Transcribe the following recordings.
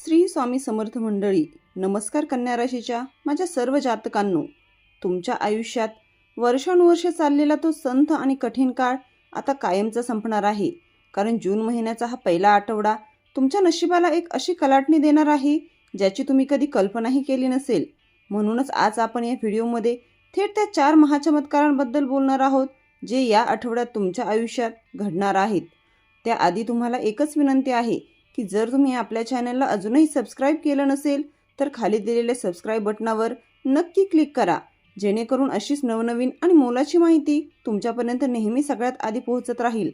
श्री स्वामी समर्थ मंडळी, नमस्कार. कन्या राशीच्या माझ्या सर्व जातकांनो, तुमच्या आयुष्यात वर्षानुवर्ष चाललेला तो संथ आणि कठीण काळ आता कायमचा संपणार आहे. कारण जून महिन्याचा हा पहिला आठवडा तुमच्या नशिबाला एक अशी कलाटणी देणार आहे ज्याची तुम्ही कधी कल्पनाही केली नसेल. म्हणूनच आज आपण या व्हिडिओमध्ये थेट त्या 4 महाचमत्कारांबद्दल बोलणार आहोत जे या आठवड्यात तुमच्या आयुष्यात घडणार आहेत. त्याआधी तुम्हाला एकच विनंती आहे की जर तुम्ही आपल्या चॅनलला अजूनही सबस्क्राईब केलं नसेल तर खाली दिलेल्या सबस्क्राईब बटनावर नक्की क्लिक करा, जेणेकरून अशीच नवनवीन आणि मोलाची माहिती तुमच्यापर्यंत नेहमी सगळ्यात आधी पोहोचत राहील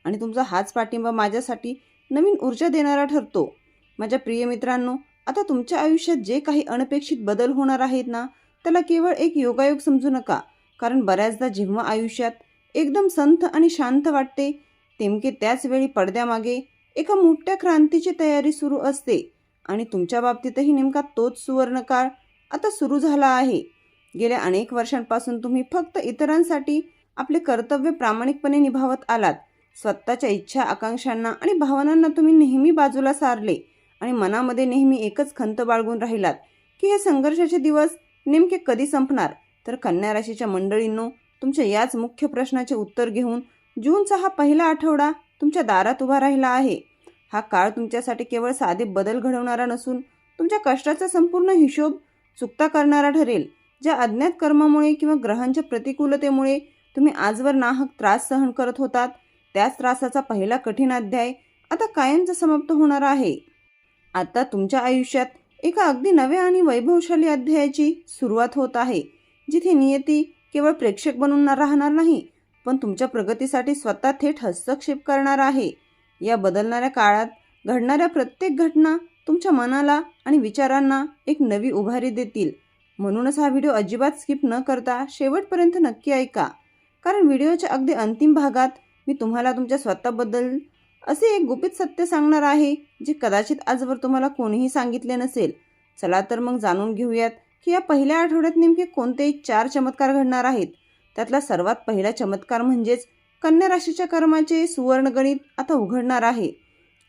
आणि तुमचा हाच पाठिंबा माझ्यासाठी नवीन ऊर्जा देणारा ठरतो. माझ्या प्रिय मित्रांनो, आता तुमच्या आयुष्यात जे काही अनपेक्षित बदल होणार आहेत ना, त्याला केवळ एक योगायोग समजू नका. कारण बऱ्याचदा जेव्हा आयुष्यात एकदम संथ आणि शांत वाटते, नेमके त्याच वेळी पडद्यामागे एका मोठ्या क्रांतीची तयारी सुरू असते. आणि तुमच्या बाबतीतही नेमका तोच सुवर्णकाळ आता सुरू झाला आहे. गेल्या अनेक वर्षांपासून तुम्ही फक्त इतरांसाठी आपले कर्तव्य प्रामाणिकपणे निभावत आलात. स्वतःच्या इच्छा, आकांक्षांना आणि भावनांना तुम्ही नेहमी बाजूला सारले आणि मनामध्ये नेहमी एकच खंत बाळगून राहिलात की हे संघर्षाचे दिवस नेमके कधी संपणार. तर कन्या राशीच्या मंडळींनो, तुमच्या याच मुख्य प्रश्नाचे उत्तर घेऊन जूनचा हा पहिला आठवडा तुमच्या दारात उभा राहिला आहे. हा काळ तुमच्यासाठी केवळ साधे बदल घडवणारा नसून तुमच्या कष्टाचा संपूर्ण हिशोब चुकता करणारा ठरेल. ज्या अज्ञात कर्मामुळे किंवा ग्रहांच्या प्रतिकूलतेमुळे तुम्ही आजवर नाहक त्रास सहन करत होतात, त्याच त्रासाचा पहिला कठीण अध्याय आता कायमचा समाप्त होणार आहे. आता तुमच्या आयुष्यात एका अगदी नव्या आणि वैभवशाली अध्यायाची सुरुवात होत आहे, जिथे नियती केवळ प्रेक्षक बनून राहणार नाही, पण तुमच्या प्रगतीसाठी स्वतः थेट हस्तक्षेप करणार आहे. या बदलणाऱ्या काळात घडणाऱ्या प्रत्येक घटना तुमच्या मनाला आणि विचारांना एक नवी उभारी देतील. म्हणूनच हा व्हिडिओ अजिबात स्किप न करता शेवटपर्यंत नक्की ऐका. कारण व्हिडिओच्या अगदी अंतिम भागात मी तुम्हाला तुमच्या स्वतःबद्दल असे एक गुपित सत्य सांगणार आहे जे कदाचित आजवर तुम्हाला कोणीही सांगितले नसेल. चला तर मग जाणून घेऊयात की या पहिल्या आठवड्यात नेमके कोणते 4 चमत्कार घडणार आहेत. त्यातला सर्वात पहिला चमत्कार म्हणजेच कन्या राशीच्या कर्माचे सुवर्णगणित आता उघडणार आहे.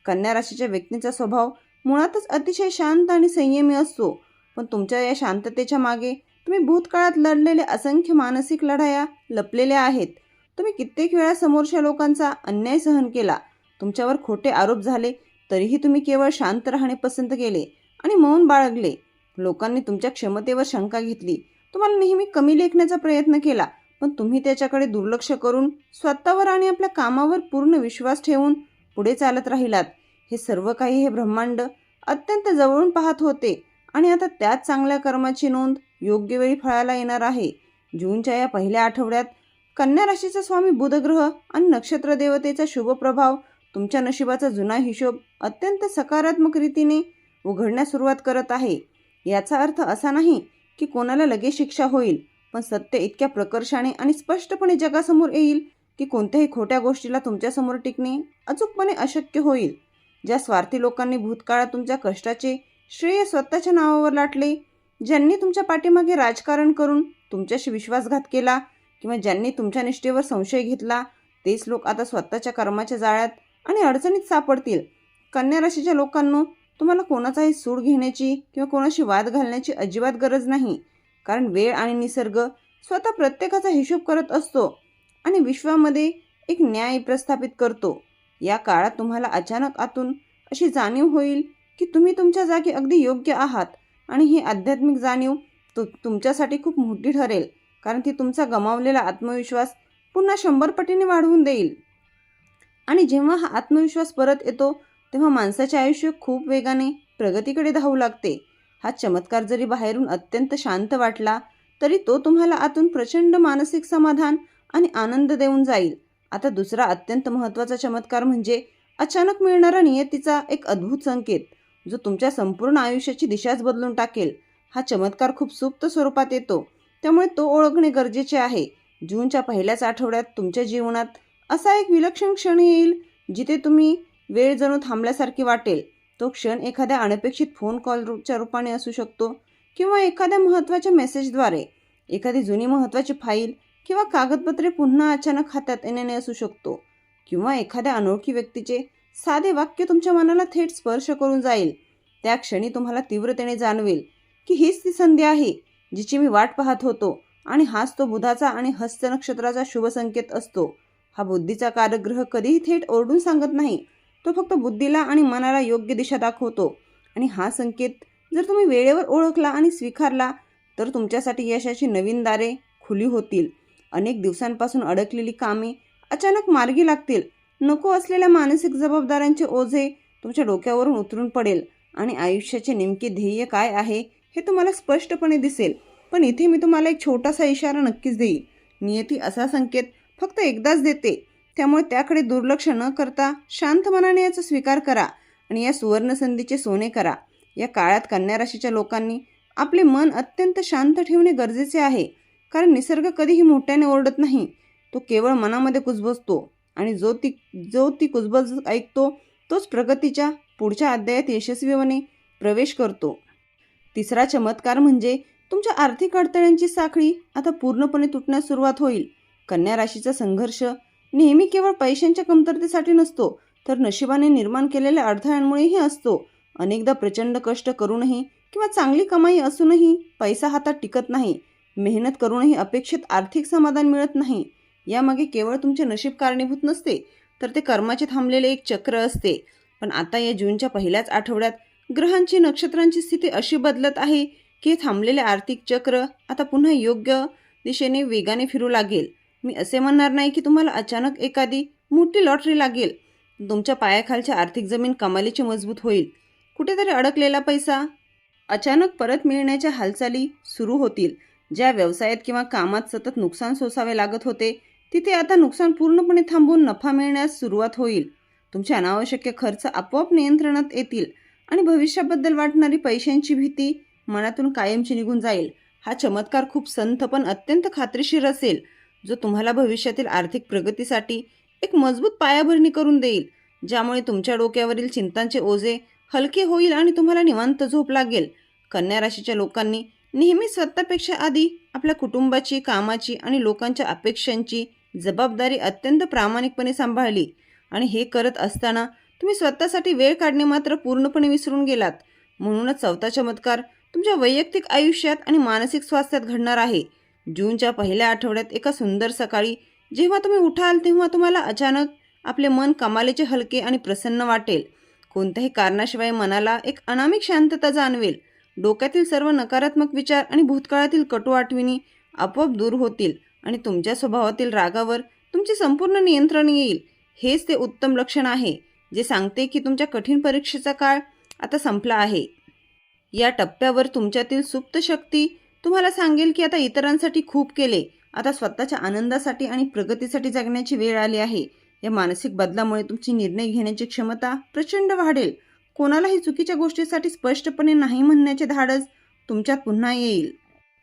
कन्या राशीच्या व्यक्तीचा स्वभाव मुळातच अतिशय शांत आणि संयमी असतो, पण तुमच्या या शांततेच्या मागे तुम्ही भूतकाळात लढलेले असंख्य मानसिक लढाया लपलेल्या आहेत. तुम्ही कित्येक वेळा समोरच्या लोकांचा अन्याय सहन केला, तुमच्यावर खोटे आरोप झाले, तरीही तुम्ही केवळ शांत राहणे पसंत केले आणि मौन बाळगले. लोकांनी तुमच्या क्षमतेवर शंका घेतली, तुम्हाला नेहमी कमी लेखण्याचा प्रयत्न केला, पण तुम्ही त्याच्याकडे दुर्लक्ष करून स्वतःवर आणि आपल्या कामावर पूर्ण विश्वास ठेवून पुढे चालत राहिलात. हे सर्व काही हे ब्रह्मांड अत्यंत जवळून पाहत होते आणि आता त्याच चांगल्या कर्माची नोंद योग्य वेळी फळाला येणार आहे. जूनच्या या पहिल्या आठवड्यात कन्या राशीचा स्वामी बुध ग्रह आणि नक्षत्र देवतेचा शुभ प्रभाव तुमच्या नशिबाचा जुना हिशोब अत्यंत सकारात्मक रीतीने उघडण्यास सुरुवात करत आहे. याचा अर्थ असा नाही की कोणाला लगेच शिक्षा होईल, पण सत्य इतक्या प्रकर्षाने आणि स्पष्टपणे जगासमोर येईल की कोणत्याही खोट्या गोष्टीला तुमच्यासमोर टिकणे अचूकपणे अशक्य होईल. ज्या स्वार्थी लोकांनी भूतकाळात तुमच्या कष्टाचे श्रेय स्वतःच्या नावावर लाटले, ज्यांनी तुमच्या पाठीमागे राजकारण करून तुमच्याशी विश्वासघात केला किंवा ज्यांनी तुमच्या निष्ठेवर संशय घेतला, तेच लोक आता स्वतःच्या कर्माच्या जाळ्यात आणि अडचणीत सापडतील. कन्या राशीच्या लोकांनो, तुम्हाला कोणाचाही सूड घेण्याची किंवा कोणाशी वाद घालण्याची अजिबात गरज नाही. कारण वेळ आणि निसर्ग स्वतः प्रत्येकाचा हिशोब करत असतो आणि विश्वामध्ये एक न्याय प्रस्थापित करतो. या काळात तुम्हाला अचानक आतून अशी जाणीव होईल की तुम्ही तुमच्या जागी अगदी योग्य आहात आणि ही आध्यात्मिक जाणीव तुमच्यासाठी खूप मोठी ठरेल, कारण ती तुमचा गमावलेला आत्मविश्वास पुन्हा 100 पटीने वाढवून देईल. आणि जेव्हा हा आत्मविश्वास परत येतो तेव्हा माणसाचे आयुष्य खूप वेगाने प्रगतीकडे धावू लागते. हा चमत्कार जरी बाहेरून अत्यंत शांत वाटला तरी तो तुम्हाला आतून प्रचंड मानसिक समाधान आणि आनंद देऊन जाईल. आता दुसरा अत्यंत महत्त्वाचा चमत्कार म्हणजे अचानक मिळणारा नियतीचा एक अद्भुत संकेत, जो तुमच्या संपूर्ण आयुष्याची दिशाच बदलून टाकेल. हा चमत्कार खूप सुप्त स्वरूपात येतो, त्यामुळे तो ओळखणे गरजेचे आहे. जूनच्या पहिल्याच आठवड्यात तुमच्या जीवनात असा एक विलक्षण क्षण येईल जिथे तुम्ही वेळ जणू थांबल्यासारखी वाटेल. तो क्षण एखाद्या अनपेक्षित फोन कॉलच्या रूपाने असू शकतो किंवा एखाद्या महत्त्वाच्या मेसेजद्वारे. एखादी जुनी महत्त्वाची फाईल किंवा कागदपत्रे पुन्हा अचानक हातात येण्याने असू शकतो, किंवा एखाद्या अनोळखी व्यक्तीचे साधे वाक्य तुमच्या मनाला थेट स्पर्श करून जाईल. त्या क्षणी तुम्हाला तीव्रतेने जाणवेल की हीच ती संधी आहे जिची मी वाट पाहत होतो. आणि हाच तो बुधाचा आणि हस्त नक्षत्राचा शुभ संकेत असतो. हा बुद्धीचा कारग्रह कधीही थेट ओरडून सांगत नाही. तो फक्त बुद्धीला आणि मनाला योग्य दिशा दाखवतो. आणि हा संकेत जर तुम्ही वेळेवर ओळखला आणि स्वीकारला तर तुमच्यासाठी यशाची नवीन दारे खुली होतील. अनेक दिवसांपासून अडकलेली कामे अचानक मार्गी लागतील. नको असलेल्या मानसिक जबाबदाऱ्यांचे ओझे तुमच्या डोक्यावरून उतरून पडेल आणि आयुष्याचे नेमके ध्येय काय आहे हे तुम्हाला स्पष्टपणे दिसेल. पण इथे मी तुम्हाला एक छोटासा इशारा नक्कीच देईल. नियती असा संकेत फक्त एकदाच देते, त्यामुळे त्याकडे दुर्लक्ष न करता शांत मनाने याचा स्वीकार करा आणि या सुवर्ण संधीचे सोने करा. या काळात कन्या राशीच्या लोकांनी आपले मन अत्यंत शांत ठेवणे गरजेचे आहे, कारण निसर्ग कधीही मोठ्याने ओरडत नाही. तो केवळ मनामध्ये कुजबजतो आणि जो ती कुजबज ऐकतो तोच प्रगतीच्या पुढच्या अध्यायात यशस्वीपणे प्रवेश करतो. तिसरा चमत्कार म्हणजे तुमच्या आर्थिक अडथळ्यांची साखळी आता पूर्णपणे तुटण्यास सुरुवात होईल. कन्या राशीचा संघर्ष नेहमी केवळ पैशांच्या कमतरतेसाठी नसतो, तर नशिबाने निर्माण केलेल्या अडथळ्यांमुळेही असतो. अनेकदा प्रचंड कष्ट करूनही किंवा चांगली कमाई असूनही पैसा हातात टिकत नाही. मेहनत करूनही अपेक्षित आर्थिक समाधान मिळत नाही. यामागे केवळ तुमचे नशीब कारणीभूत नसते, तर ते कर्माचे थांबलेले एक चक्र असते. पण आता या जूनच्या पहिल्याच आठवड्यात ग्रहांची नक्षत्रांची स्थिती अशी बदलत आहे की हे थांबलेले आर्थिक चक्र आता पुन्हा योग्य दिशेने वेगाने फिरू लागेल. मी असे म्हणणार नाही की तुम्हाला अचानक एखादी मोठी लॉटरी लागेल. तुमच्या पायाखालची आर्थिक जमीन कमालीची मजबूत होईल. कुठेतरी अडकलेला पैसा अचानक परत मिळण्याच्या हालचाली सुरू होतील. ज्या व्यवसायात किंवा कामात सतत नुकसान सोसावे लागत होते तिथे आता नुकसान पूर्णपणे थांबून नफा मिळण्यास सुरुवात होईल. तुमचे अनावश्यक खर्च आपोआप नियंत्रणात येतील आणि भविष्याबद्दल वाटणारी पैशांची भीती मनातून कायमची निघून जाईल. हा चमत्कार खूप संथ पण अत्यंत खात्रीशीर असेल, जो तुम्हाला भविष्यातील आर्थिक प्रगतीसाठी एक मजबूत पायाभरणी करून देईल, ज्यामुळे तुमच्या डोक्यावरील चिंतांचे ओझे हलके होईल आणि तुम्हाला निवांत झोप लागेल. कन्या राशीच्या लोकांनी नेहमी स्वतःपेक्षा आधी आपल्या कुटुंबाची, कामाची आणि लोकांच्या अपेक्षांची जबाबदारी अत्यंत प्रामाणिकपणे सांभाळली आणि हे करत असताना तुम्ही स्वतःसाठी वेळ काढणे मात्र पूर्णपणे विसरून गेलात. म्हणूनच चौथा चमत्कार तुमच्या वैयक्तिक आयुष्यात आणि मानसिक स्वास्थ्यात घडणार आहे. जूनच्या पहिल्या आठवड्यात एका सुंदर सकाळी जेव्हा तुम्ही उठाल तेव्हा तुम्हाला अचानक आपले मन कमालीचे हलके आणि प्रसन्न वाटेल. कोणत्याही कारणाशिवाय मनाला एक अनामिक शांतता जाणवेल. डोक्यातील सर्व नकारात्मक विचार आणि भूतकाळातील कटू आठवणी आपोआप दूर होतील आणि तुमच्या स्वभावातील रागावर तुमचे संपूर्ण नियंत्रण येईल. हेच ते उत्तम लक्षण आहे जे सांगते की तुमच्या कठीण परीक्षेचा काळ आता संपला आहे. या टप्प्यावर तुमच्यातील सुप्त शक्ती तुम्हाला सांगेल की आता इतरांसाठी खूप केले, आता स्वतःच्या आनंदासाठी आणि प्रगतीसाठी जगण्याची वेळ आली आहे. या मानसिक बदलामुळे तुमची निर्णय घेण्याची क्षमता प्रचंड वाढेल. कोणालाही चुकीच्या गोष्टीसाठी स्पष्टपणे नाही म्हणण्याचे धाडस तुमच्यात पुन्हा येईल.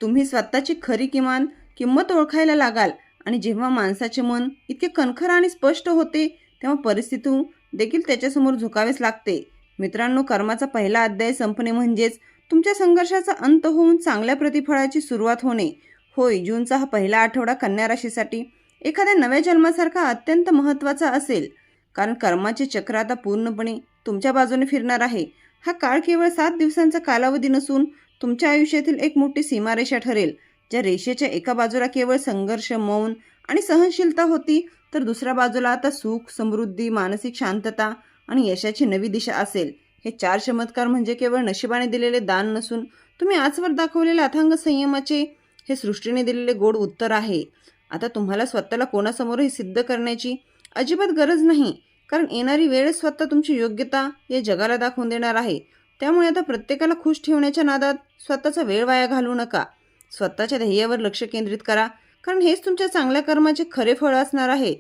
तुम्ही स्वतःची खरी किंमत ओळखायला लागाल आणि जेव्हा माणसाचे मन इतके कणखर आणि स्पष्ट होते तेव्हा परिस्थिती देखील त्याच्यासमोर झुकावेच लागते. मित्रांनो, कर्माचा पहिला अध्याय संपणे म्हणजेच तुमच्या संघर्षाचा अंत होऊन चांगल्या प्रतिफळाची सुरुवात होणे होय. जूनचा हा पहिला आठवडा कन्या राशीसाठी एखाद्या नव्या जन्मासारखा अत्यंत महत्त्वाचा असेल, कारण कर्माचे चक्र आता पूर्णपणे तुमच्या बाजूने फिरणार आहे. हा काळ केवळ 7 दिवसांचा कालावधी नसून तुमच्या आयुष्यातील एक मोठी सीमारेषा ठरेल. ज्या रेषेच्या एका बाजूला केवळ संघर्ष, मौन आणि सहनशीलता होती, तर दुसऱ्या बाजूला आता सुख, समृद्धी, मानसिक शांतता आणि यशाची नवी दिशा असेल. हे 4 चमत्कार म्हणजे केवळ नशिबाने दिलेले दान नसून तुम्ही आजवर दाखवलेल्या अथांग संयमाचे हे सृष्टीने दिलेले गोड उत्तर आहे. आता तुम्हाला स्वतःला कोणासमोरही सिद्ध करण्याची अजिबात गरज नाही, कारण येणारी वेळ स्वतः तुमची योग्यता या जगाला दाखवून देणार आहे. त्यामुळे आता प्रत्येकाला खुश ठेवण्याच्या नादात स्वतःचा वेळ वाया घालवू नका. स्वतःच्या ध्येयावर लक्ष केंद्रित करा, कारण हेच तुमच्या चांगल्या कर्माचे खरे फळ असणार आहे.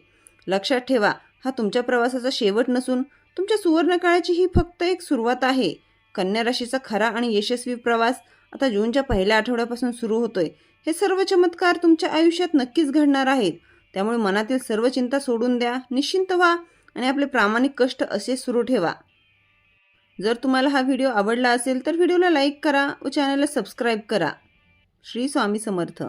लक्षात ठेवा, हा तुमच्या प्रवासाचा शेवट नसून तुमच्या सुवर्ण काळाची ही फक्त एक सुरुवात आहे. कन्या राशीचा खरा आणि यशस्वी प्रवास आता जूनच्या पहिल्या आठवड्यापासून सुरू होतोय. हे सर्व चमत्कार तुमच्या आयुष्यात नक्कीच घडणार आहेत. त्यामुळे मनातील सर्व चिंता सोडून द्या, निश्चिंत व्हा आणि आपले प्रामाणिक कष्ट असे सुरू ठेवा. जर तुम्हाला हा व्हिडिओ आवडला असेल तर व्हिडिओला लाईक करा व चॅनलला सबस्क्राईब करा. श्री स्वामी समर्थ.